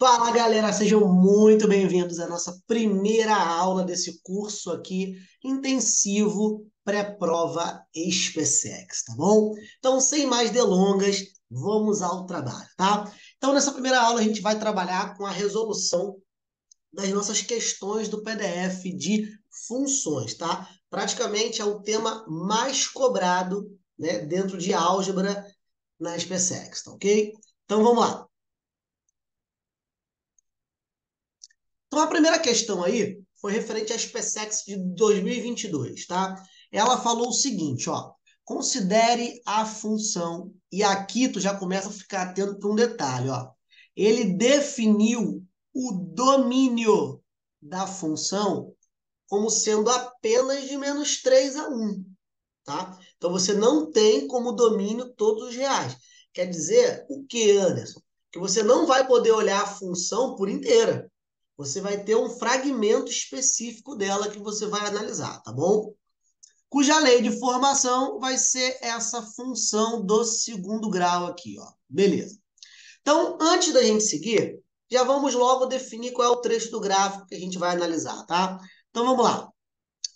Fala, galera, sejam muito bem-vindos à nossa primeira aula desse curso aqui intensivo pré-prova SpaceX, tá bom? Então, sem mais delongas, vamos ao trabalho, tá? Então, nessa primeira aula a gente vai trabalhar com a resolução das nossas questões do PDF de funções, tá? Praticamente é o tema mais cobrado, né, dentro de álgebra na SpaceX, tá ok? Então, vamos lá. Então, a primeira questão aí foi referente à SpaceX de 2022, tá? Ela falou o seguinte, ó. Considere a função, e aqui tu já começa a ficar atento para um detalhe, ó. Ele definiu o domínio da função como sendo apenas de -3 a 1, tá? Então, você não tem como domínio todos os reais. Quer dizer o que, Anderson? Que você não vai poder olhar a função por inteira. Você vai ter um fragmento específico dela que você vai analisar, tá bom? Cuja lei de formação vai ser essa função do segundo grau aqui, ó. Beleza. Então, antes da gente seguir, já vamos logo definir qual é o trecho do gráfico que a gente vai analisar, tá? Então, vamos lá.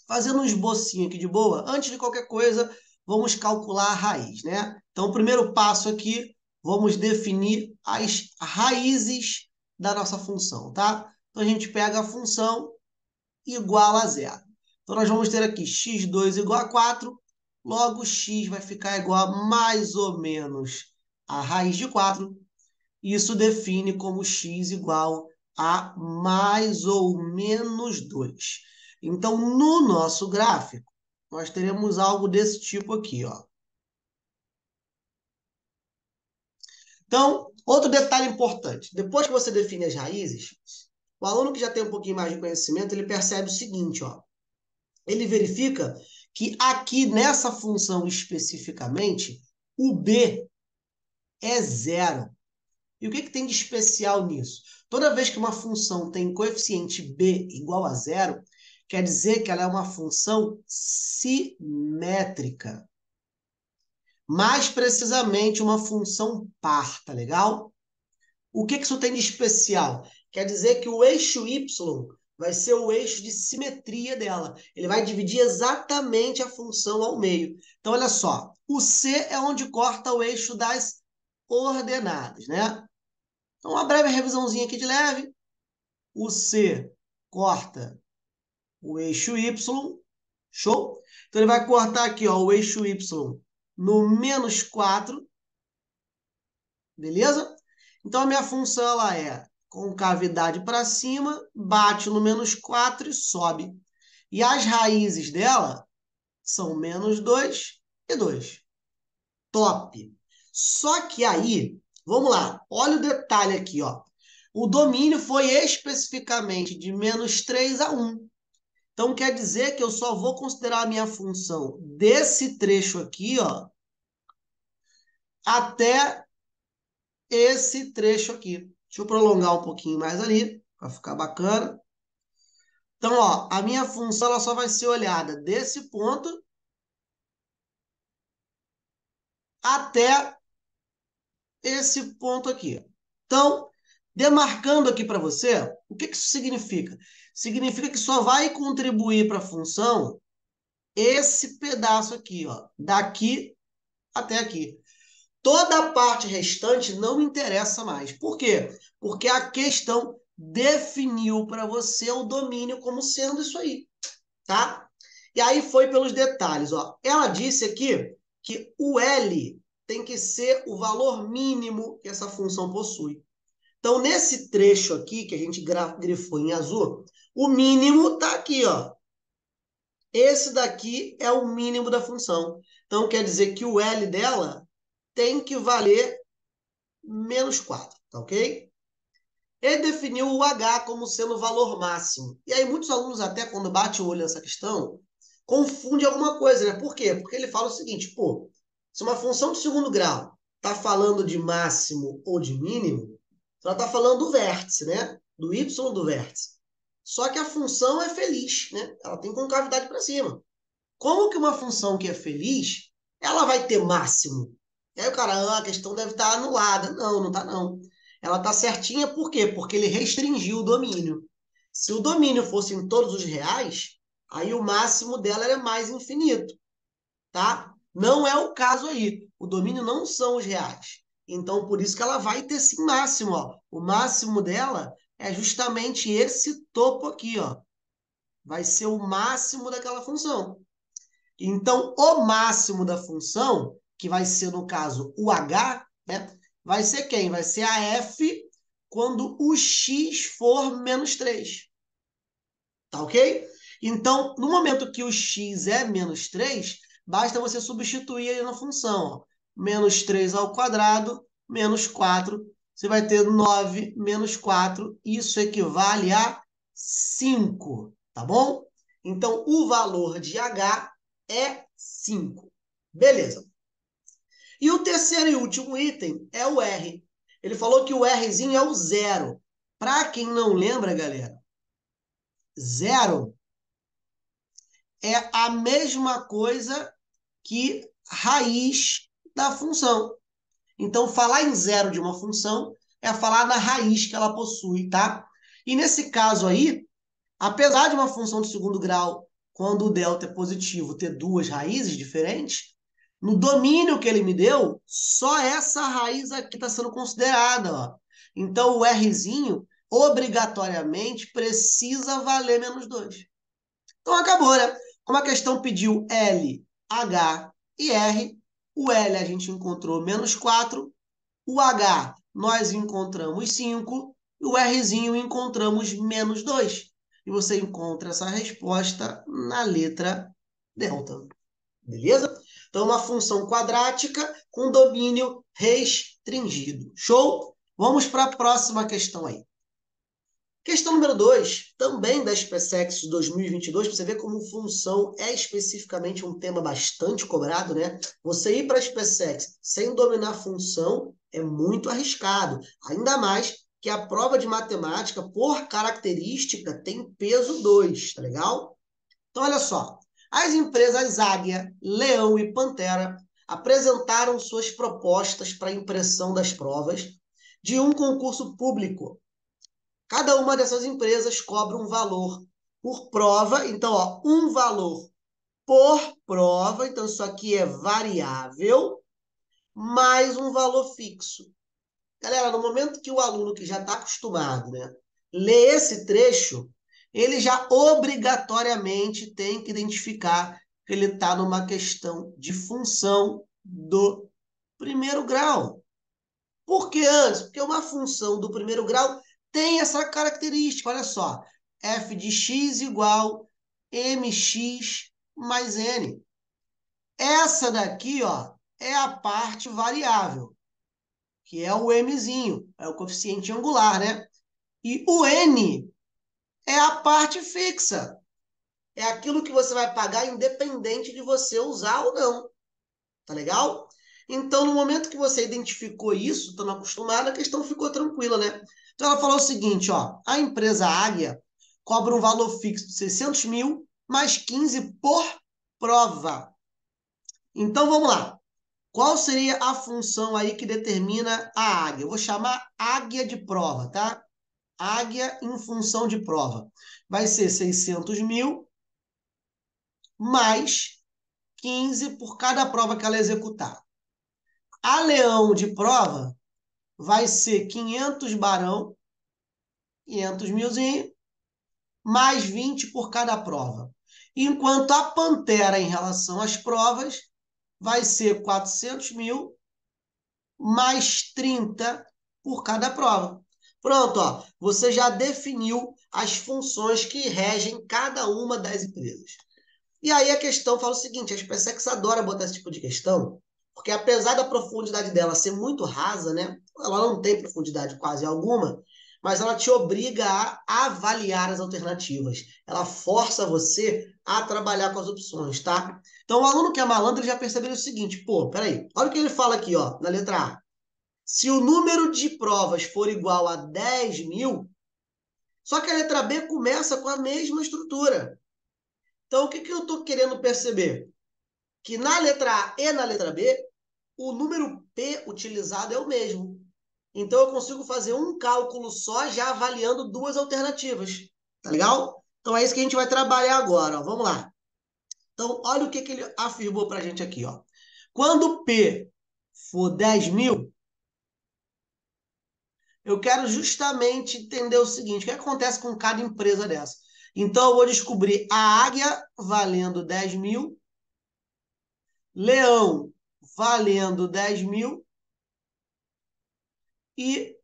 Fazendo um esbocinho aqui de boa, antes de qualquer coisa, vamos calcular a raiz, né? Então, o primeiro passo aqui, vamos definir as raízes da nossa função, tá? Então, a gente pega a função igual a zero. Então, nós vamos ter aqui x2 igual a 4, logo x vai ficar igual a mais ou menos a raiz de 4. Isso define como x igual a mais ou menos 2. Então, no nosso gráfico, nós teremos algo desse tipo aqui, ó. Então, outro detalhe importante. Depois que você define as raízes, o aluno que já tem um pouquinho mais de conhecimento, ele percebe o seguinte, ó. Ele verifica que aqui nessa função especificamente, o b é zero. E o que tem de especial nisso? Toda vez que uma função tem coeficiente b igual a zero, quer dizer que ela é uma função simétrica. Mais precisamente, uma função par, tá legal? O que isso tem de especial? Quer dizer que o eixo y vai ser o eixo de simetria dela. Ele vai dividir exatamente a função ao meio. Então, olha só. O C é onde corta o eixo das ordenadas, né? Então, uma breve revisãozinha aqui de leve. O C corta o eixo Y. Show? Então, ele vai cortar aqui, ó, o eixo Y no -4. Beleza? Então, a minha função ela é concavidade para cima, bate no -4 e sobe. E as raízes dela são -2 e 2. Top! Só que aí, vamos lá, olha o detalhe aqui, ó. O domínio foi especificamente de -3 a 1. Então, quer dizer que eu só vou considerar a minha função desse trecho aqui, ó, até esse trecho aqui. Deixa eu prolongar um pouquinho mais ali, para ficar bacana. Então, ó, a minha função ela só vai ser olhada desse ponto até esse ponto aqui. Então, demarcando aqui para você, o que isso significa? Significa que só vai contribuir para a função esse pedaço aqui, ó, daqui até aqui. Toda a parte restante não interessa mais. Por quê? Porque a questão definiu para você o domínio como sendo isso aí, tá? E aí foi pelos detalhes, ó. Ela disse aqui que o L tem que ser o valor mínimo que essa função possui. Então, nesse trecho aqui, que a gente grifou em azul, o mínimo está aqui, ó. Esse daqui é o mínimo da função. Então, quer dizer que o L dela tem que valer -4, tá ok? Ele definiu o H como sendo o valor máximo. E aí muitos alunos até, quando bate o olho nessa questão, confundem alguma coisa, né? Por quê? Porque ele fala o seguinte, pô, se uma função de segundo grau está falando de máximo ou de mínimo, ela está falando do vértice, né? Do y do vértice. Só que a função é feliz, né? Ela tem concavidade para cima. Como que uma função que é feliz, ela vai ter máximo? E aí o cara, a questão deve estar anulada. Não, não está não. ela está certinha por quê? Porque ele restringiu o domínio. Se o domínio fosse em todos os reais, aí o máximo dela era mais infinito, tá? Não é o caso aí. O domínio não são os reais. Então, por isso que ela vai ter sim máximo, ó. O máximo dela é justamente esse topo aqui, ó. Vai ser o máximo daquela função. Então, o máximo da função, que vai ser, no caso, o h, né? Vai ser quem? Vai ser a f quando o x for menos 3. Tá ok? Então, no momento que o x é menos 3, basta você substituir ele na função. Ó. Menos 3 ao quadrado, menos 4. Você vai ter 9 menos 4. Isso equivale a 5. Tá bom? Então, o valor de h é 5. Beleza. E o terceiro e último item é o R. Ele falou que o Rzinho é o zero. Para quem não lembra, galera, zero é a mesma coisa que raiz da função. Então, falar em zero de uma função é falar na raiz que ela possui, tá? E nesse caso aí, apesar de uma função de segundo grau, quando o delta é positivo, ter duas raízes diferentes, no domínio que ele me deu, só essa raiz aqui está sendo considerada, ó. Então, o Rzinho, obrigatoriamente, precisa valer menos 2. Então, acabou, né? Como a questão pediu L, H e R, o L a gente encontrou menos 4, o H nós encontramos 5, e o Rzinho encontramos menos 2. E você encontra essa resposta na letra delta. Beleza? Então, uma função quadrática com domínio restringido. Show? Vamos para a próxima questão aí. Questão número 2, também da SpaceX de 2022, para você ver como função é especificamente um tema bastante cobrado, né? Você ir para a SpaceX sem dominar a função é muito arriscado, ainda mais que a prova de matemática, por característica, tem peso 2, tá legal? Então, olha só, as empresas Águia, Leão e Pantera apresentaram suas propostas para impressão das provas de um concurso público. Cada uma dessas empresas cobra um valor por prova. Então, ó, um valor por prova. Então, isso aqui é variável, mais um valor fixo. Galera, no momento que o aluno que já está acostumado, né, lê esse trecho, ele já obrigatoriamente tem que identificar que ele está numa questão de função do primeiro grau. Por que antes? Porque uma função do primeiro grau tem essa característica, olha só. F de x igual mx mais n. Essa daqui, ó, é a parte variável, que é o mzinho, é o coeficiente angular, né? E o n é a parte fixa. É aquilo que você vai pagar independente de você usar ou não. Tá legal? Então, no momento que você identificou isso, estando acostumado, a questão ficou tranquila, né? Então, ela falou o seguinte, ó, a empresa Águia cobra um valor fixo de 600 mil mais 15 por prova. Então, vamos lá. Qual seria a função aí que determina a águia? Eu vou chamar águia de prova, tá? Águia em função de prova. Vai ser 600 mil mais 15 por cada prova que ela executar. A leão de prova vai ser 500 barão, 500 milzinho, mais 20 por cada prova. Enquanto a pantera, em relação às provas, vai ser 400 mil, mais 30 por cada prova. Pronto, ó, você já definiu as funções que regem cada uma das empresas. E aí a questão fala o seguinte, a SpaceX adora botar esse tipo de questão, porque apesar da profundidade dela ser muito rasa, né? Ela não tem profundidade quase alguma, mas ela te obriga a avaliar as alternativas. Ela força você a trabalhar com as opções, tá? Então, o aluno que é malandro ele já percebeu o seguinte, pô, peraí, olha o que ele fala aqui, ó, na letra A. Se o número de provas for igual a 10 mil, só que a letra B começa com a mesma estrutura. Então, o que eu estou querendo perceber? Que na letra A e na letra B, o número P utilizado é o mesmo. Então, eu consigo fazer um cálculo só, já avaliando duas alternativas. Tá legal? Então, é isso que a gente vai trabalhar agora. Ó. Vamos lá. Então, olha o que ele afirmou para a gente aqui. Ó. Quando P for 10.000, eu quero justamente entender o seguinte, o que acontece com cada empresa dessa? Então, eu vou descobrir a Águia valendo 10.000, Leão valendo 10.000 e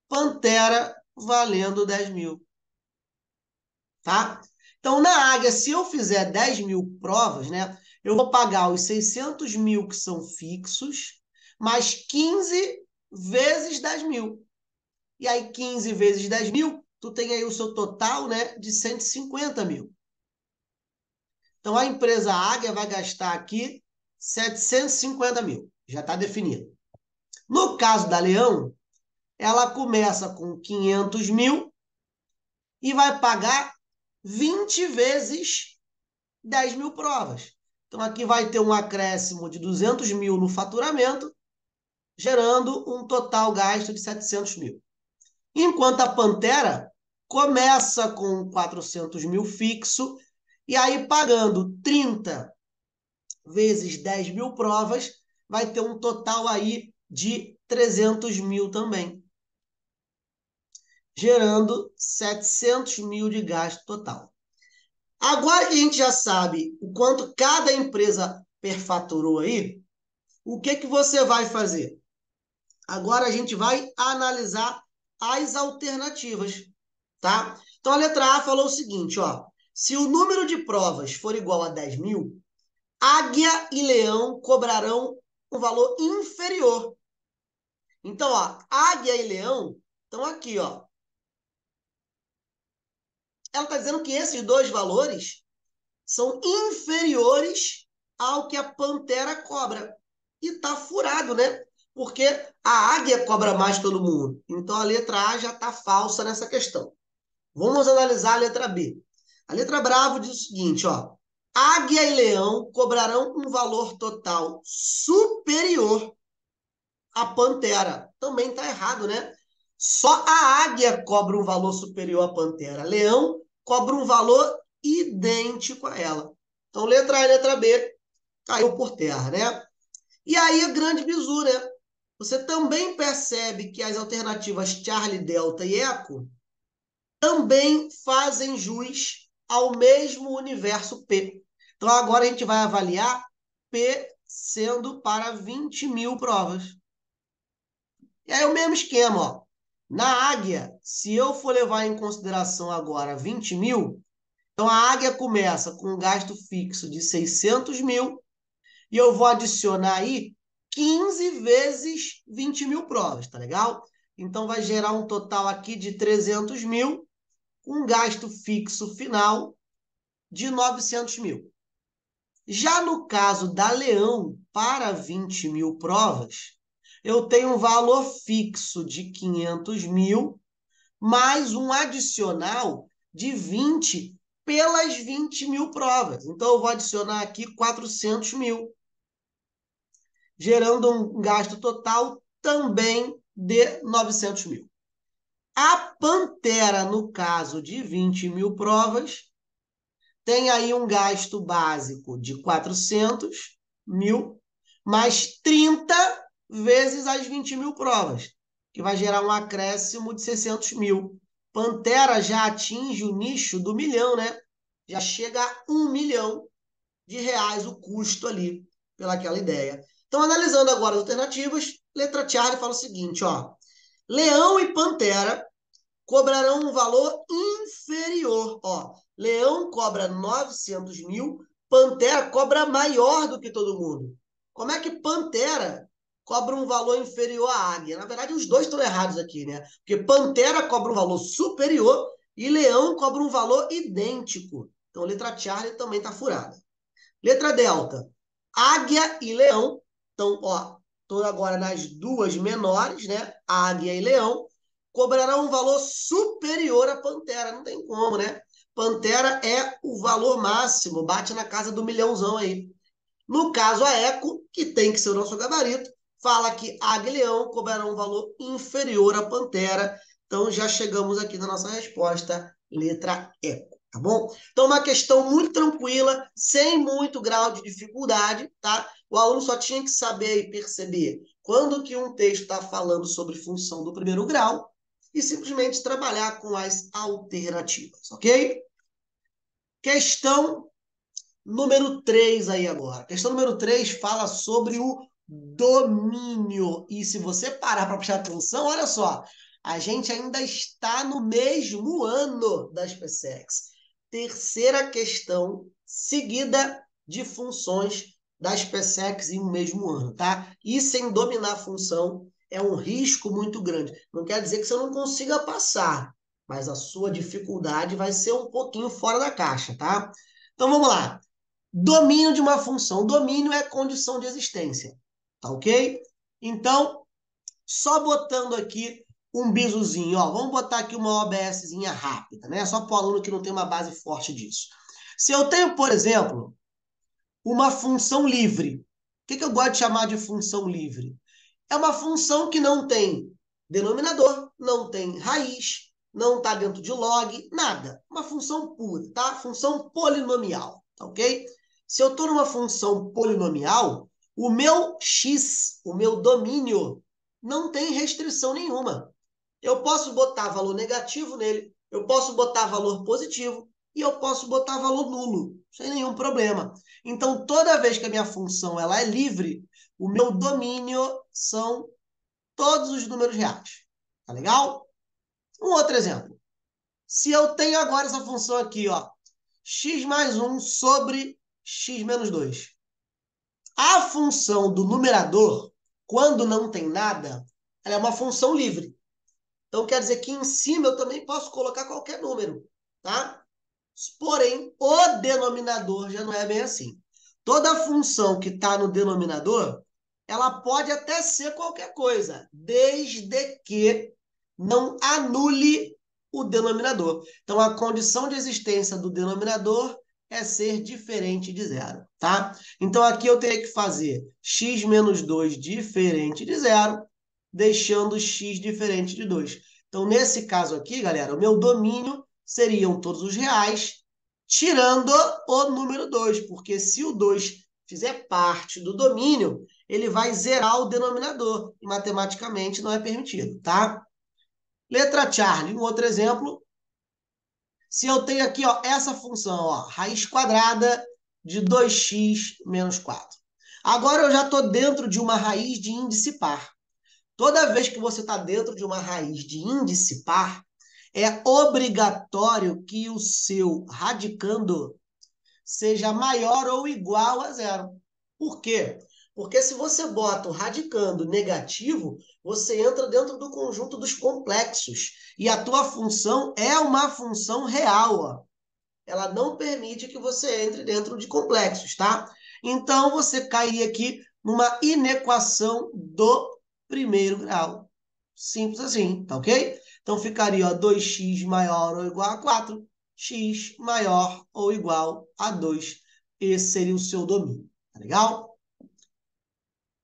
Pantera valendo 10.000. Tá? Então, na Águia, se eu fizer 10.000 provas, né, eu vou pagar os 600.000 que são fixos, mais 15 vezes 10.000. E aí, 15 vezes 10.000, tu tem aí o seu total, né, de 150.000. Então, a empresa Águia vai gastar aqui 750.000. Já está definido. No caso da Leão, ela começa com 500.000 e vai pagar 20 vezes 10.000 provas. Então, aqui vai ter um acréscimo de 200.000 no faturamento, gerando um total gasto de 700.000. Enquanto a Pantera começa com 400.000 fixo, e aí pagando 30 vezes 10.000 provas, vai ter um total aí de 300.000 também, gerando 700.000 de gasto total. Agora que a gente já sabe o quanto cada empresa perfaturou aí, o que você vai fazer? Agora a gente vai analisar as alternativas, tá? Então a letra A falou o seguinte, ó, se o número de provas for igual a 10.000, Águia e Leão cobrarão um valor inferior. Então, ó, Águia e Leão estão aqui, ó. Ela está dizendo que esses dois valores são inferiores ao que a Pantera cobra. E tá furado, né? Porque a Águia cobra mais todo mundo. Então a letra A já está falsa nessa questão. Vamos analisar a letra B. A letra Bravo diz o seguinte, ó. Águia e Leão cobrarão um valor total superior à Pantera. Também está errado, né? Só a Águia cobra um valor superior à Pantera. Leão cobra um valor idêntico a ela. Então, letra A e letra B caiu por terra, né? E aí, a grande bizu, né? Você também percebe que as alternativas Charlie, Delta e Eco também fazem jus ao mesmo universo P. Então, agora a gente vai avaliar P sendo para 20.000 provas. E aí, o mesmo esquema, ó. Na Águia, se eu for levar em consideração agora 20.000, então a Águia começa com um gasto fixo de 600.000 e eu vou adicionar aí 15 vezes 20.000 provas, tá legal? Então vai gerar um total aqui de 300.000, um gasto fixo final de 900.000. Já no caso da Leão, para 20.000 provas, eu tenho um valor fixo de 500.000, mais um adicional de 20 pelas 20.000 provas. Então, eu vou adicionar aqui 400.000, gerando um gasto total também de 900.000. A Pantera, no caso de 20.000 provas, tem aí um gasto básico de 400.000, mais 30 vezes as 20.000 provas, que vai gerar um acréscimo de 600.000. Pantera já atinge o nicho do milhão, né? Já chega a 1 milhão de reais o custo ali, pelaquela ideia. Então, analisando agora as alternativas, letra Charlie fala o seguinte, ó. Leão e Pantera cobrarão um valor inferior. Ó, Leão cobra 900.000, Pantera cobra maior do que todo mundo. Como é que Pantera cobra um valor inferior à Águia? Na verdade, os dois estão errados aqui, né? Porque Pantera cobra um valor superior e Leão cobra um valor idêntico. Então, a letra Charlie também está furada. Letra Delta. Águia e Leão. Então, ó, estou agora nas duas menores, né? Águia e Leão cobrarão um valor superior à Pantera. Não tem como, né? Pantera é o valor máximo, bate na casa do milhãozão aí. No caso, a Eco, que tem que ser o nosso gabarito, fala que águia-leão cobrará um valor inferior à pantera. Então, já chegamos aqui na nossa resposta, letra E, tá bom? Então, uma questão muito tranquila, sem muito grau de dificuldade, tá? O aluno só tinha que saber e perceber quando que um texto está falando sobre função do primeiro grau e simplesmente trabalhar com as alternativas, ok? Questão número 3 aí agora. Questão número 3 fala sobre o domínio. E se você parar para prestar atenção, olha só, a gente ainda está no mesmo ano das PSECs. Terceira questão seguida de funções das PSECs em um mesmo ano, tá? E sem dominar a função é um risco muito grande. Não quer dizer que você não consiga passar, mas a sua dificuldade vai ser um pouquinho fora da caixa, tá? Então vamos lá. Domínio de uma função. Domínio é condição de existência, tá ok? Então, só botando aqui um bizuzinho, ó. Vamos botar aqui uma OBSzinha rápida, né? Só para o aluno que não tem uma base forte disso. Se eu tenho, por exemplo, uma função livre, o que eu gosto de chamar de função livre? É uma função que não tem denominador, não tem raiz, não está dentro de log, nada. Uma função pura, tá? Função polinomial, tá ok? Se eu estou numa função polinomial, o meu x, o meu domínio, não tem restrição nenhuma. Eu posso botar valor negativo nele, eu posso botar valor positivo e eu posso botar valor nulo, sem nenhum problema. Então, toda vez que a minha função ela é livre, o meu domínio são todos os números reais. Tá legal? Um outro exemplo. Se eu tenho agora essa função aqui, ó, x mais 1 sobre x menos 2. A função do numerador, quando não tem nada, ela é uma função livre. Então, quer dizer que em cima eu também posso colocar qualquer número, tá? Porém, o denominador já não é bem assim. Toda função que está no denominador, ela pode até ser qualquer coisa, desde que não anule o denominador. Então, a condição de existência do denominador é ser diferente de zero, tá? Então, aqui eu teria que fazer x menos 2 diferente de zero, deixando x diferente de 2. Então, nesse caso aqui, galera, o meu domínio seriam todos os reais, tirando o número 2, porque se o 2 fizer parte do domínio, ele vai zerar o denominador, e matematicamente não é permitido, tá? Letra Charlie, um outro exemplo. Se eu tenho aqui, ó, essa função, ó, raiz quadrada de 2x menos 4. Agora eu já estou dentro de uma raiz de índice par. Toda vez que você está dentro de uma raiz de índice par, é obrigatório que o seu radicando seja maior ou igual a zero. Por quê? Porque se você bota o radicando negativo, você entra dentro do conjunto dos complexos. E a tua função é uma função real, ó. Ela não permite que você entre dentro de complexos, tá? Então, você cairia aqui numa inequação do primeiro grau. Simples assim, tá ok? Então, ficaria ó, 2x maior ou igual a 4, x maior ou igual a 2. Esse seria o seu domínio, tá legal?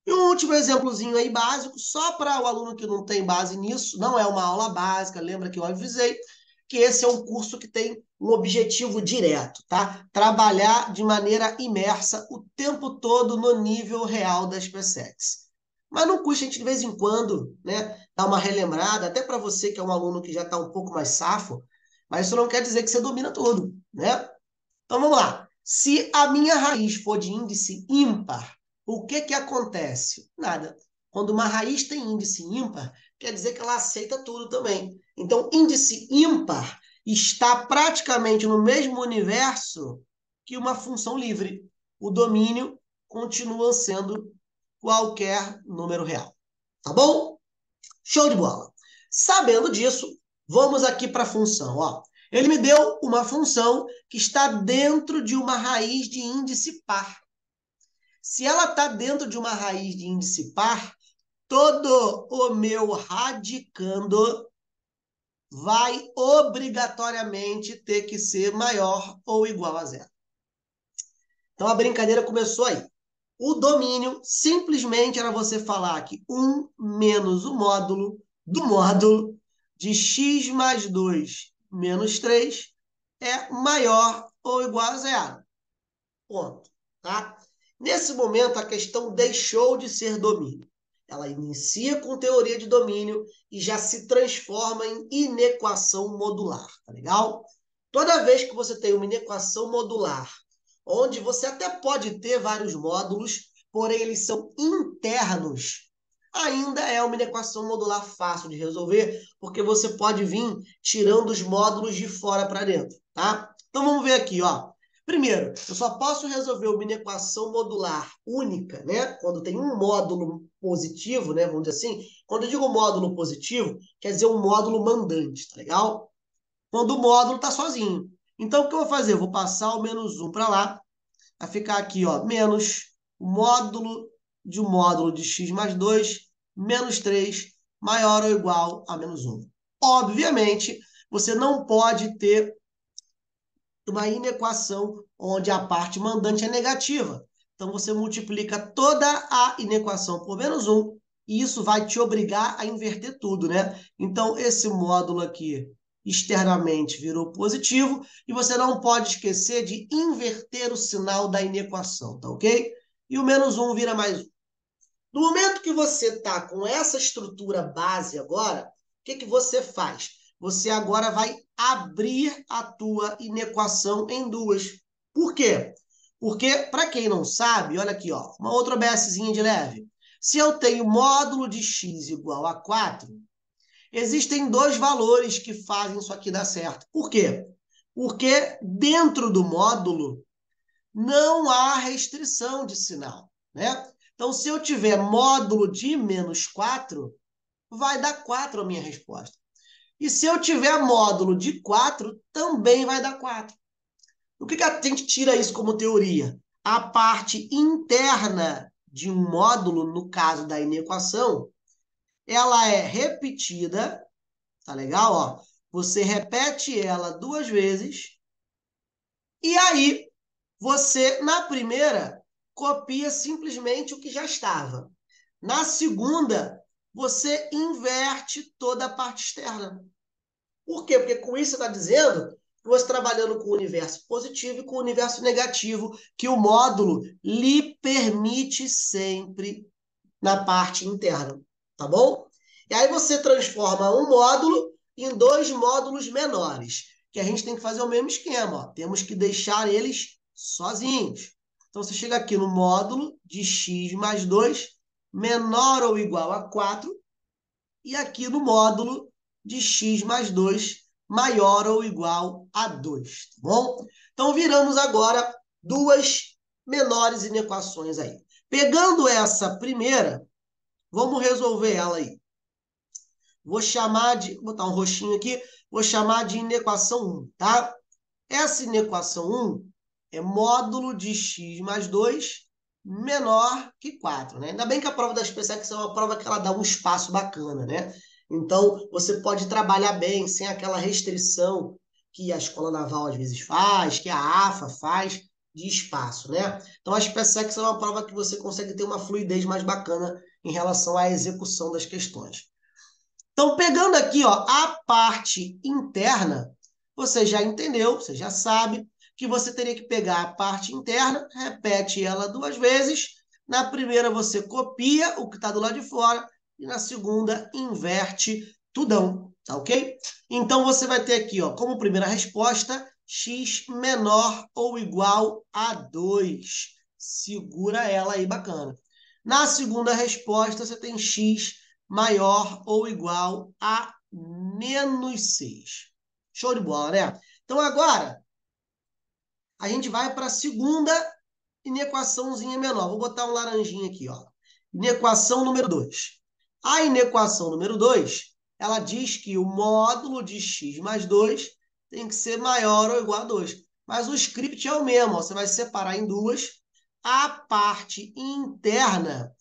E um último exemplozinho aí básico, só para o aluno que não tem base nisso, não é uma aula básica, lembra que eu avisei que esse é um curso que tem um objetivo direto, tá? Trabalhar de maneira imersa o tempo todo no nível real das PSECs. Mas não custa a gente de vez em quando, né, dar uma relembrada, até para você que é um aluno que já está um pouco mais safo, mas isso não quer dizer que você domina tudo, né? Então vamos lá. Se a minha raiz for de índice ímpar, o que que acontece? Nada. Quando uma raiz tem índice ímpar, quer dizer que ela aceita tudo também. Então, índice ímpar está praticamente no mesmo universo que uma função livre. O domínio continua sendo qualquer número real. Tá bom? Show de bola. Sabendo disso, vamos aqui para a função. Ó. Ele me deu uma função que está dentro de uma raiz de índice par. Se ela está dentro de uma raiz de índice par, todo o meu radicando vai obrigatoriamente ter que ser maior ou igual a zero. Então a brincadeira começou aí. O domínio simplesmente era você falar que 1 menos o módulo do módulo de x mais 2 menos 3 é maior ou igual a zero. Ponto. Tá? Nesse momento, a questão deixou de ser domínio. Ela inicia com teoria de domínio e já se transforma em inequação modular. Tá legal? Toda vez que você tem uma inequação modular, onde você até pode ter vários módulos, porém eles são internos, ainda é uma inequação modular fácil de resolver, porque você pode vir tirando os módulos de fora para dentro, tá? Então vamos ver aqui, ó. Primeiro, eu só posso resolver uma inequação modular única, né? Quando tem um módulo positivo, né? Vamos dizer assim. Quando eu digo módulo positivo, quer dizer um módulo mandante, tá legal? Quando o módulo está sozinho. Então, o que eu vou fazer? Eu vou passar o menos 1 para lá, vai ficar aqui, ó, menos o módulo de x mais 2, menos 3, maior ou igual a menos 1. Obviamente, você não pode ter uma inequação onde a parte mandante é negativa. Então, você multiplica toda a inequação por menos 1, e isso vai te obrigar a inverter tudo, né? Então, esse módulo aqui externamente virou positivo, e você não pode esquecer de inverter o sinal da inequação, tá ok? E o menos 1 vira mais 1. No momento que você está com essa estrutura base agora, o que, que você faz? Você agora vai abrir a tua inequação em duas. Por quê? Porque, para quem não sabe, olha aqui, ó, uma outra OBSzinha de leve. Se eu tenho módulo de x igual a 4, existem dois valores que fazem isso aqui dar certo. Por quê? Porque dentro do módulo não há restrição de sinal, né? Então, se eu tiver módulo de menos 4, vai dar 4 a minha resposta. E se eu tiver módulo de 4, também vai dar 4. O que a gente tira isso como teoria? A parte interna de um módulo, no caso da inequação, ela é repetida, tá legal? Ó, você repete ela duas vezes, e aí você, na primeira, copia simplesmente o que já estava. Na segunda, você inverte toda a parte externa. Por quê? Porque com isso você está dizendo que você está trabalhando com o universo positivo e com o universo negativo, que o módulo lhe permite sempre na parte interna, tá bom? E aí você transforma um módulo em dois módulos menores, que a gente tem que fazer o mesmo esquema, ó. Temos que deixar eles sozinhos. Então, você chega aqui no módulo de x mais 2 menor ou igual a 4, e aqui no módulo de x mais 2 maior ou igual a 2, tá bom? Então, viramos agora duas menores inequações aí. Pegando essa primeira, vamos resolver ela aí. Vou chamar de, vou botar um roxinho aqui, vou chamar de inequação 1, tá? Essa inequação 1 é módulo de x mais 2 menor que 4, né? Ainda bem que a prova da SpaceX é uma prova que ela dá um espaço bacana, né? Então, você pode trabalhar bem, sem aquela restrição que a Escola Naval às vezes faz, que a AFA faz, de espaço, né? Então, a SpaceX é uma prova que você consegue ter uma fluidez mais bacana em relação à execução das questões. Então, pegando aqui, ó, a parte interna, você já entendeu, você já sabe que você teria que pegar a parte interna, repete ela duas vezes. Na primeira, você copia o que está do lado de fora, e na segunda, inverte tudão, tá ok? Então, você vai ter aqui, ó, como primeira resposta, x menor ou igual a 2. Segura ela aí, bacana. Na segunda resposta, você tem x maior ou igual a menos 6. Show de bola, né? Então, agora, a gente vai para a segunda inequaçãozinha menor. Vou botar um laranjinha aqui, ó. Inequação número 2. A inequação número 2, ela diz que o módulo de x mais 2 tem que ser maior ou igual a 2. Mas o script é o mesmo, ó. Você vai separar em duas. A parte interna,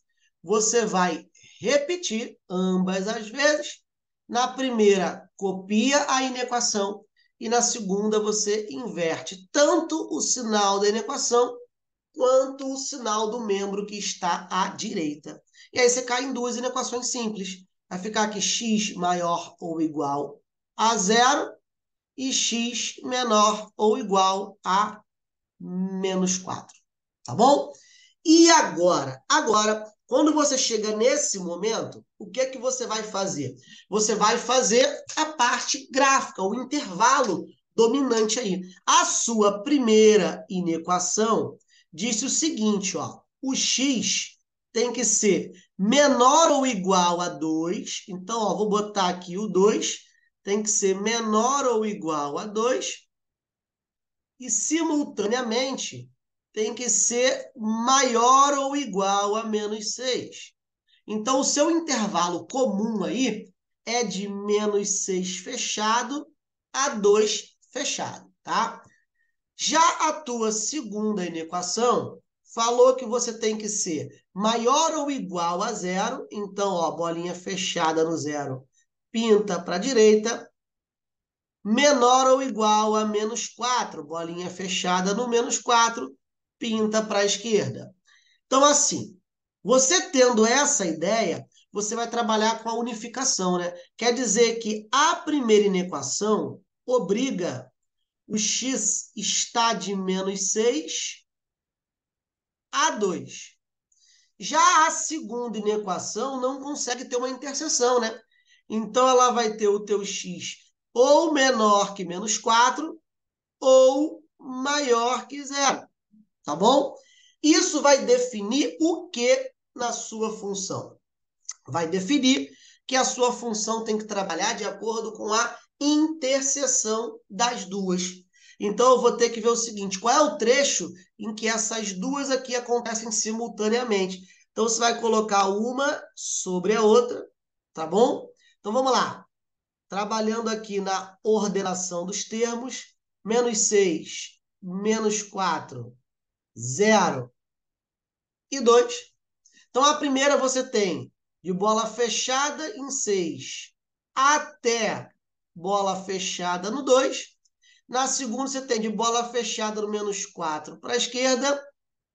você vai repetir ambas as vezes. Na primeira, copia a inequação, e na segunda, você inverte tanto o sinal da inequação quanto o sinal do membro que está à direita. E aí você cai em duas inequações simples. Vai ficar aqui x maior ou igual a zero e x menor ou igual a menos 4. Tá bom? E agora? Agora, quando você chega nesse momento, o que é que você vai fazer? Você vai fazer a parte gráfica, o intervalo dominante aí. A sua primeira inequação disse o seguinte, ó, o x tem que ser menor ou igual a 2. Então, ó, vou botar aqui o 2, tem que ser menor ou igual a 2 e, simultaneamente, tem que ser maior ou igual a menos 6. Então, o seu intervalo comum aí é de menos 6 fechado a 2 fechado, tá? Já a tua segunda inequação falou que você tem que ser maior ou igual a zero. Então, ó, bolinha fechada no zero, pinta para a direita. Menor ou igual a menos 4, bolinha fechada no menos 4, pinta para a esquerda. Então, assim, você tendo essa ideia, você vai trabalhar com a unificação, né? Quer dizer que a primeira inequação obriga o x está de menos 6 a 2. Já a segunda inequação não consegue ter uma interseção, né? Então, ela vai ter o teu x ou menor que menos 4 ou maior que zero, tá bom? Isso vai definir o que na sua função? Vai definir que a sua função tem que trabalhar de acordo com a interseção das duas. Então, eu vou ter que ver o seguinte, qual é o trecho em que essas duas aqui acontecem simultaneamente. Então, você vai colocar uma sobre a outra, tá bom? Então, vamos lá. Trabalhando aqui na ordenação dos termos, menos 6, menos 4, 0 e 2. Então, a primeira você tem de bola fechada em 6 até bola fechada no 2. Na segunda, você tem de bola fechada no menos 4 para a esquerda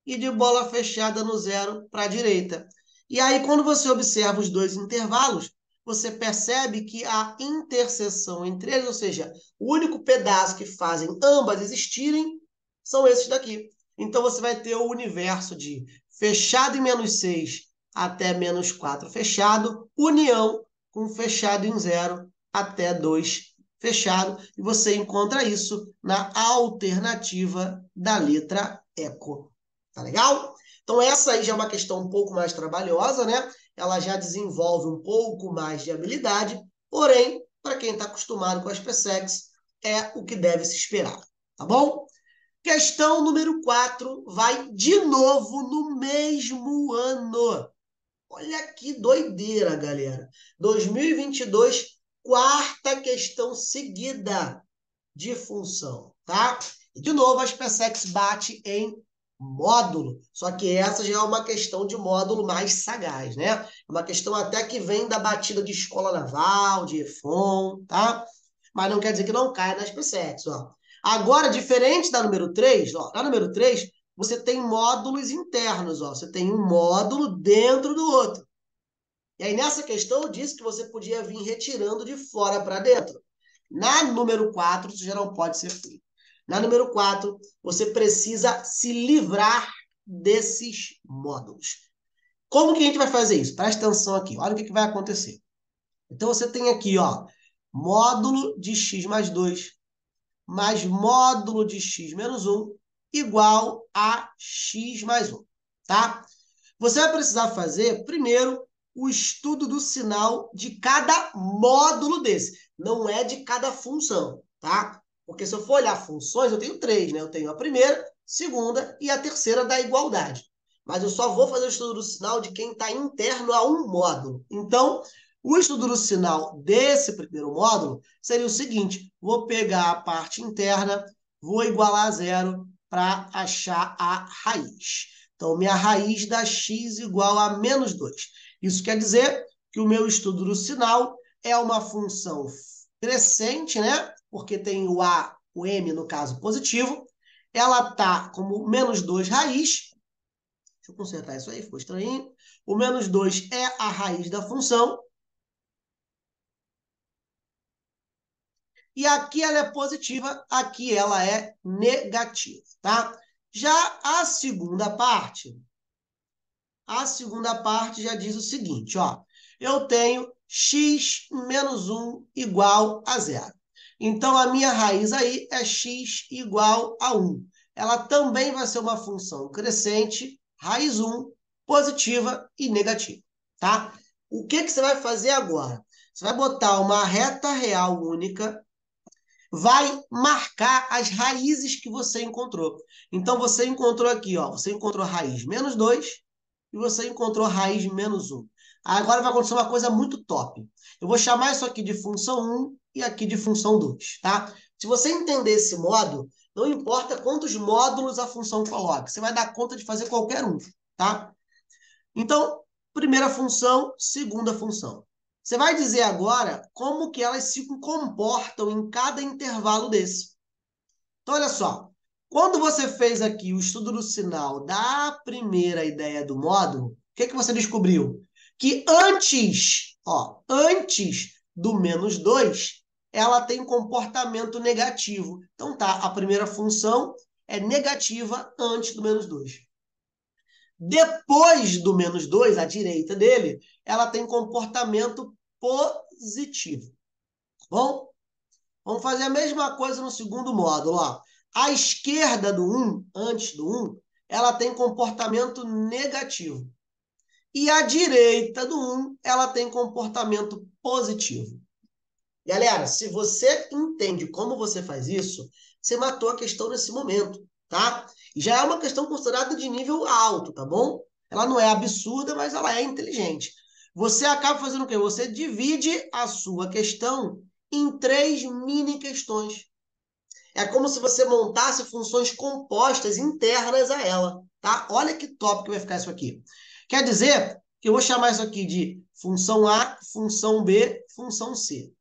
e de bola fechada no 0 para a direita. E aí, quando você observa os dois intervalos, você percebe que a interseção entre eles, ou seja, o único pedaço que fazem ambas existirem, são esses daqui. Então, você vai ter o universo de fechado em menos 6 até menos 4 fechado, união com fechado em 0 até 2 fechado, e você encontra isso na alternativa da letra eco. Tá legal? Então, essa aí já é uma questão um pouco mais trabalhosa, né? Ela já desenvolve um pouco mais de habilidade, porém, para quem está acostumado com as PSECs, é o que deve se esperar, tá bom? Questão número 4 vai de novo no mesmo ano. Olha que doideira, galera. 2022, quarta questão seguida de função, tá? E, de novo, as PSECs bate em módulo, só que essa já é uma questão de módulo mais sagaz, né? Uma questão até que vem da batida de escola naval, de EFON, tá? Mas não quer dizer que não cai nas PSECs, ó. Agora, diferente da número 3, ó, na número 3, você tem módulos internos, ó. Você tem um módulo dentro do outro. E aí, nessa questão, eu disse que você podia vir retirando de fora para dentro. Na número 4, isso já não pode ser feito. Na número 4, você precisa se livrar desses módulos. Como que a gente vai fazer isso? Presta atenção aqui, olha o que vai acontecer. Então, você tem aqui, ó, módulo de x mais 2 mais módulo de x menos 1 igual a x mais 1, tá? Você vai precisar fazer, primeiro, o estudo do sinal de cada módulo desse. Não é de cada função, tá? Porque se eu for olhar funções, eu tenho 3, né? Eu tenho a primeira, segunda e a terceira da igualdade. Mas eu só vou fazer o estudo do sinal de quem está interno a um módulo. Então, o estudo do sinal desse primeiro módulo seria o seguinte: vou pegar a parte interna, vou igualar a zero para achar a raiz. Então, minha raiz dá x igual a menos 2. Isso quer dizer que o meu estudo do sinal é uma função crescente, né? Porque tem o a, o m, no caso, positivo. Ela está como menos 2 raiz, Deixa eu consertar isso aí, ficou estranho. O menos 2 é a raiz da função. E aqui ela é positiva, aqui ela é negativa, tá? Já a segunda parte já diz o seguinte, ó. Eu tenho x menos 1 igual a zero. Então, a minha raiz aí é x igual a 1. Ela também vai ser uma função crescente, raiz 1, positiva e negativa, tá? O que que você vai fazer agora? Você vai botar uma reta real única, vai marcar as raízes que você encontrou. Então, você encontrou aqui, ó, você encontrou raiz menos 2 e você encontrou raiz menos 1. Agora vai acontecer uma coisa muito top. Eu vou chamar isso aqui de função 1 e aqui de função 2, tá? Se você entender esse modo, não importa quantos módulos a função coloca, você vai dar conta de fazer qualquer um, tá? Então, primeira função, segunda função. Você vai dizer agora como que elas se comportam em cada intervalo desse. Então, olha só. Quando você fez aqui o estudo do sinal da primeira ideia do módulo, o que que você descobriu? Que antes do menos 2, ela tem comportamento negativo. Então, tá, a primeira função é negativa antes do menos 2. Depois do menos 2, à direita dele, ela tem comportamento positivo. Tá bom? Vamos fazer a mesma coisa no segundo módulo. Ó. À esquerda do 1, antes do 1, ela tem comportamento negativo. E à direita do 1, ela tem comportamento positivo. Galera, se você entende como você faz isso, você matou a questão nesse momento, tá? E já é uma questão considerada de nível alto, tá bom? Ela não é absurda, mas ela é inteligente. Você acaba fazendo o quê? Você divide a sua questão em 3 mini questões. É como se você montasse funções compostas internas a ela, tá? Olha que top que vai ficar isso aqui. Quer dizer que eu vou chamar isso aqui de função A, função B, função C.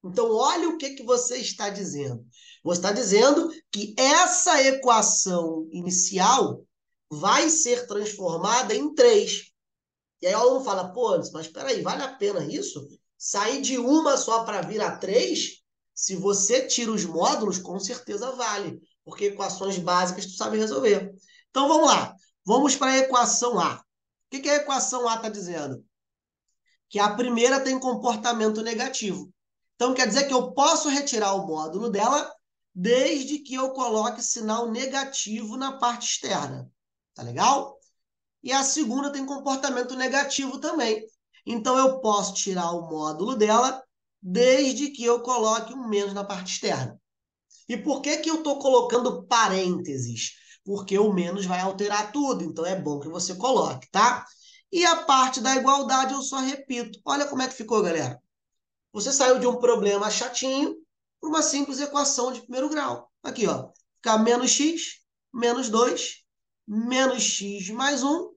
Então, olha o que você está dizendo. Você está dizendo que essa equação inicial vai ser transformada em 3. E aí o aluno fala, pô, mas espera aí, vale a pena isso? Sair de uma só para vir a 3? Se você tira os módulos, com certeza vale, porque equações básicas tu sabe resolver. Então, vamos lá. Vamos para a equação A. O que a equação A está dizendo? Que a primeira tem comportamento negativo. Então, quer dizer que eu posso retirar o módulo dela desde que eu coloque sinal negativo na parte externa. Tá legal? E a segunda tem comportamento negativo também. Então, eu posso tirar o módulo dela desde que eu coloque um menos na parte externa. E por que eu estou colocando parênteses? Porque o menos vai alterar tudo, então é bom que você coloque, tá? E a parte da igualdade eu só repito. Olha como é que ficou, galera. Você saiu de um problema chatinho para uma simples equação de primeiro grau. Aqui, ó. Fica menos x, menos 2, menos x mais 1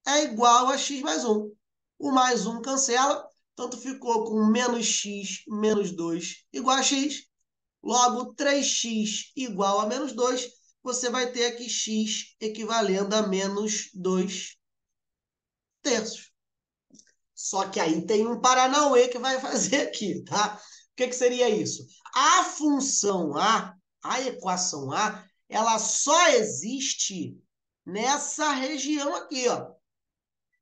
é igual a x mais 1. O mais 1 cancela, tanto ficou com menos x menos 2 igual a x. Logo, 3x igual a menos 2, você vai ter aqui x equivalendo a menos 2 terços. Só que aí tem um paranauê que vai fazer aqui, tá? O que seria isso? A função a equação A, ela só existe nessa região aqui, ó.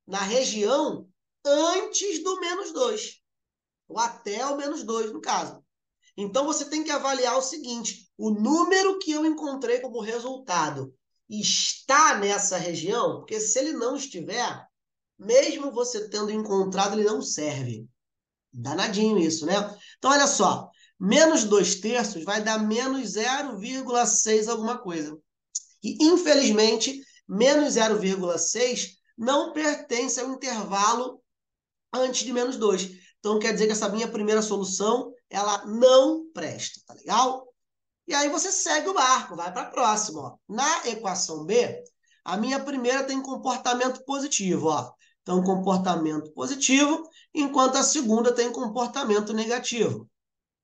Na região antes do menos 2. Ou até o menos 2, no caso. Então, você tem que avaliar o seguinte, o número que eu encontrei como resultado está nessa região? Porque se ele não estiver, mesmo você tendo encontrado, ele não serve. Danadinho isso, né? Então, olha só, menos 2 terços vai dar menos 0,6 alguma coisa. E, infelizmente, menos 0,6 não pertence ao intervalo antes de menos 2. Então, quer dizer que essa minha primeira solução, ela não presta, tá legal? E aí você segue o barco, vai para a próxima. Ó. Na equação B, a minha primeira tem comportamento positivo. Ó. Então, comportamento positivo, enquanto a segunda tem comportamento negativo.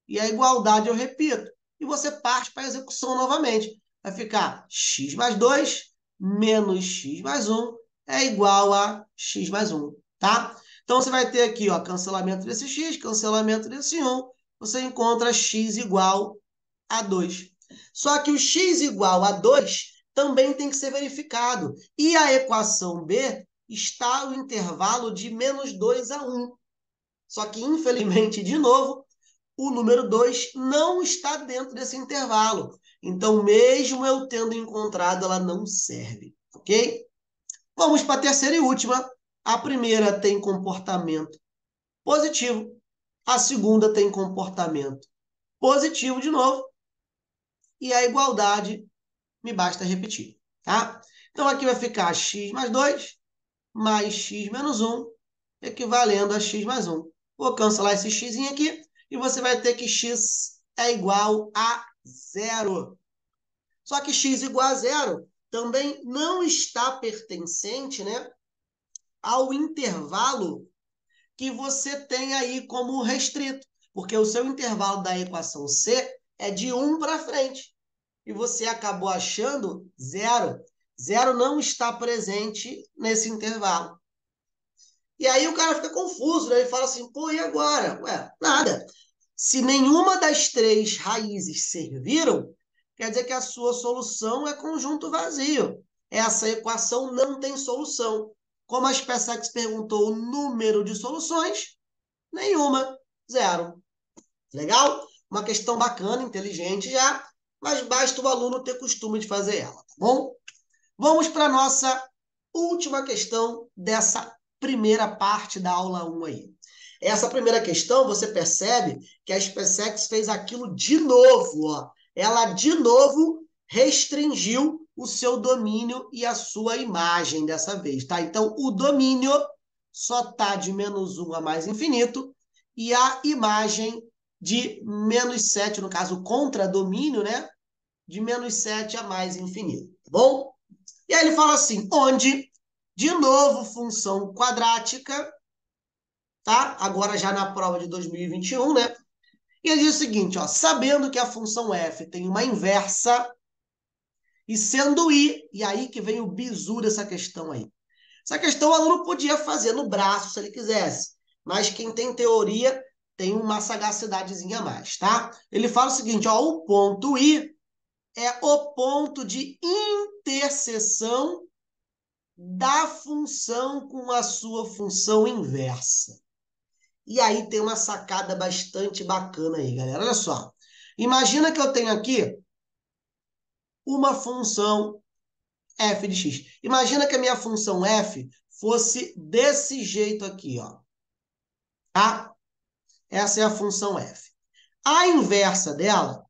E a igualdade eu repito. E você parte para a execução novamente. Vai ficar x mais 2 menos x mais 1 é igual a x mais 1, tá? Então, você vai ter aqui, ó, cancelamento desse x, cancelamento desse 1, você encontra x igual a 2. Só que o x igual a 2 também tem que ser verificado. E a equação B está no intervalo de menos 2 a 1. Só que, infelizmente, de novo, o número 2 não está dentro desse intervalo. Então, mesmo eu tendo encontrado, ela não serve, ok? Vamos para a terceira e última. A primeira tem comportamento positivo. A segunda tem comportamento positivo de novo. E a igualdade me basta repetir, tá? Então, aqui vai ficar x mais 2 mais x menos 1, equivalendo a x mais 1. Vou cancelar esse x aqui e você vai ter que x é igual a 0. Só que x igual a 0 também não está pertencente, né, ao intervalo que você tem aí como restrito, porque o seu intervalo da equação C é de 1 para frente. E você acabou achando 0. 0 não está presente nesse intervalo. E aí o cara fica confuso, né? Ele fala assim, pô, e agora? Ué, nada. Se nenhuma das três raízes serviram, quer dizer que a sua solução é conjunto vazio. Essa equação não tem solução. Como a SpaceX perguntou o número de soluções, nenhuma, 0. Legal? Uma questão bacana, inteligente já, mas basta o aluno ter costume de fazer ela, tá bom? Vamos para a nossa última questão dessa primeira parte da aula 1 aí. Essa primeira questão, você percebe que a SpaceX fez aquilo de novo, ó. Ela, de novo, restringiu o seu domínio e a sua imagem dessa vez, tá? Então, o domínio só tá de menos 1 a mais infinito e a imagem de menos 7, no caso, o contradomínio, né? De menos 7 a mais infinito, tá bom? E aí ele fala assim, onde, de novo, função quadrática, tá? Agora já na prova de 2021, né? E ele diz o seguinte, ó, sabendo que a função f tem uma inversa, e sendo i, e aí que vem o bizu dessa questão aí. Essa questão o aluno podia fazer no braço, se ele quisesse, mas quem tem teoria tem uma sagacidadezinha a mais, tá? Ele fala o seguinte, ó, o ponto i é o ponto de interseção da função com a sua função inversa. E aí tem uma sacada bastante bacana aí, galera. Olha só. Imagina que eu tenho aqui uma função f de x. Imagina que a minha função f fosse desse jeito aqui, ó. Tá? Essa é a função f. A inversa dela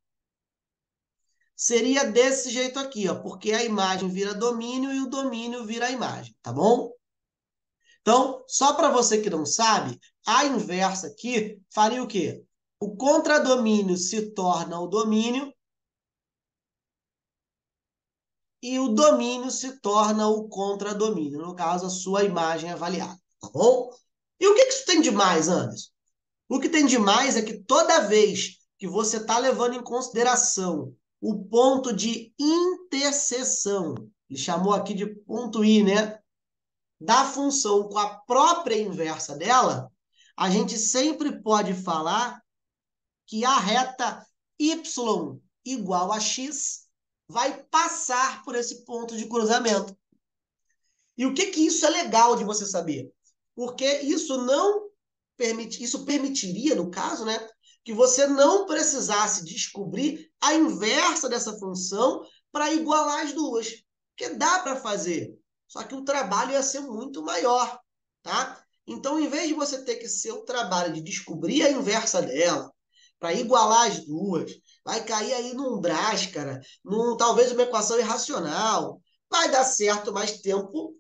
seria desse jeito aqui, ó, porque a imagem vira domínio e o domínio vira a imagem, tá bom? Então, só para você que não sabe, a inversa aqui faria o quê? O contradomínio se torna o domínio e o domínio se torna o contradomínio, no caso, a sua imagem avaliada, tá bom? E o que isso tem de mais, Anderson? O que tem de mais é que toda vez que você está levando em consideração o ponto de interseção, ele chamou aqui de ponto I, né? Da função com a própria inversa dela, a gente sempre pode falar que a reta y igual a x vai passar por esse ponto de cruzamento. E o que isso é legal de você saber? Porque isso permitiria, no caso, né, que você não precisasse descobrir a inversa dessa função para igualar as duas. Porque dá para fazer, só que o trabalho ia ser muito maior, tá? Então, em vez de você ter que ser o trabalho de descobrir a inversa dela, para igualar as duas, vai cair aí num Bhaskara, talvez uma equação irracional, vai dar certo, mas tempo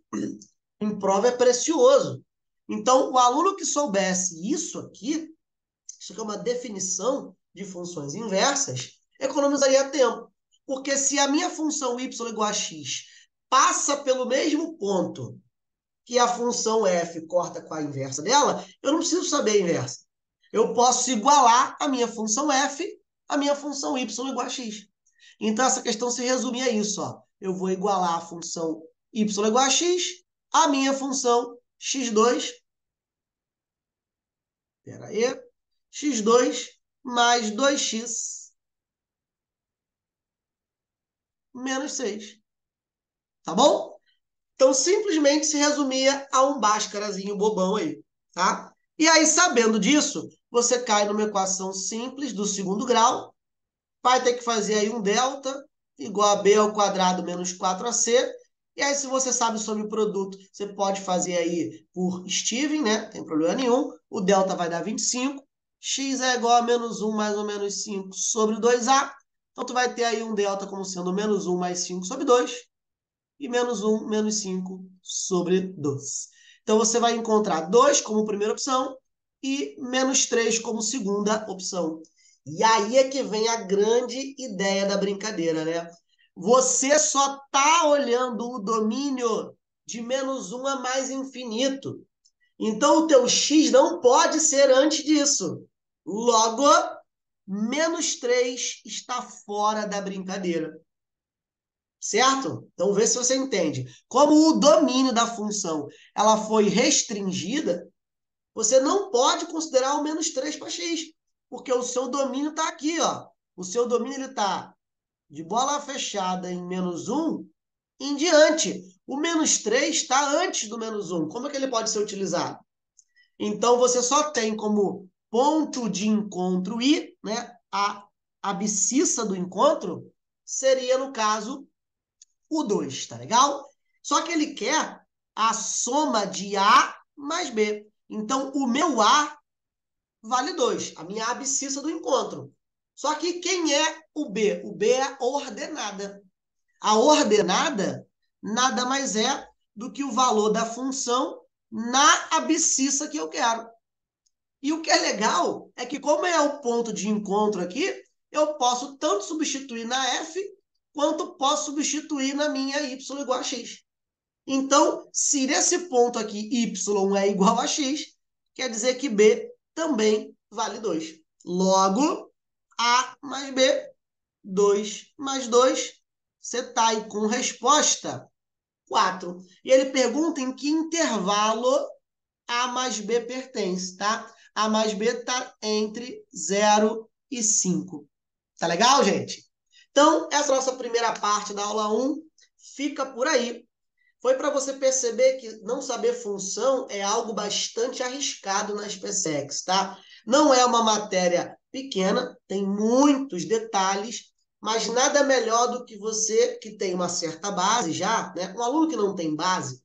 em prova é precioso. Então, o aluno que soubesse isso aqui é uma definição de funções inversas, economizaria tempo. Porque se a minha função y igual a x passa pelo mesmo ponto que a função f corta com a inversa dela, eu não preciso saber a inversa. Eu posso igualar a minha função f à minha função y igual a x. Então, essa questão se resume a isso. Ó. Eu vou igualar a função y igual a x a minha função x2, espera aí, x2 mais 2x menos 6. Tá bom? Então, simplesmente se resumia a um báscarazinho bobão aí, tá? E aí, sabendo disso, você cai numa equação simples do segundo grau, vai ter que fazer aí um delta igual a b ao quadrado menos 4ac. E aí, se você sabe sobre o produto, você pode fazer aí por Steven, né? Não tem problema nenhum. O delta vai dar 25. X é igual a menos 1 mais ou menos 5 sobre 2a. Então, tu vai ter aí um delta como sendo menos 1 mais 5 sobre 2 e menos 1 menos 5 sobre 2. Então, você vai encontrar 2 como primeira opção e menos 3 como segunda opção. E aí é que vem a grande ideia da brincadeira, né? Você só está olhando o domínio de menos 1 a mais infinito. Então, o teu x não pode ser antes disso. Logo, menos 3 está fora da brincadeira. Certo? Então, vê se você entende. Como o domínio da função ela foi restringida, você não pode considerar o menos 3 para x, porque o seu domínio está aqui, ó. O seu domínio está de bola fechada em menos 1 em diante. O menos 3 está antes do menos 1. Como é que ele pode ser utilizado? Então, você só tem como ponto de encontro I, né? A abscissa do encontro seria, no caso, o 2, tá legal? Só que ele quer a soma de A mais B. Então, o meu A vale 2, a minha abscissa do encontro. Só que quem é o B? O B é a ordenada. A ordenada nada mais é do que o valor da função na abscissa que eu quero. E o que é legal é que, como é o ponto de encontro aqui, eu posso tanto substituir na F, quanto posso substituir na minha Y igual a X. Então, se nesse ponto aqui Y é igual a X, quer dizer que B também vale 2. Logo, A mais B, 2 mais 2, você está aí com resposta 4. E ele pergunta em que intervalo A mais B pertence, tá? A mais B está entre 0 e 5. Tá legal, gente? Então, essa nossa primeira parte da aula 1 fica por aí. Foi para você perceber que não saber função é algo bastante arriscado na SpaceX, tá? Não é uma matéria pequena, tem muitos detalhes, mas nada melhor do que você que tem uma certa base já, né? Um aluno que não tem base,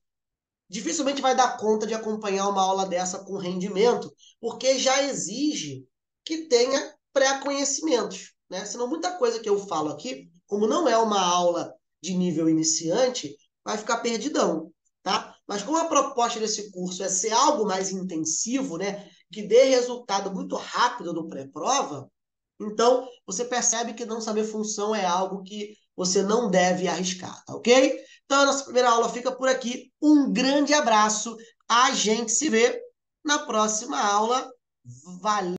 dificilmente vai dar conta de acompanhar uma aula dessa com rendimento, porque já exige que tenha pré-conhecimentos, né? Senão muita coisa que eu falo aqui, como não é uma aula de nível iniciante, vai ficar perdidão, tá? Mas como a proposta desse curso é ser algo mais intensivo, né? Que dê resultado muito rápido no pré-prova, então você percebe que não saber função é algo que você não deve arriscar, tá ok? Então a nossa primeira aula fica por aqui. Um grande abraço. A gente se vê na próxima aula. Valeu!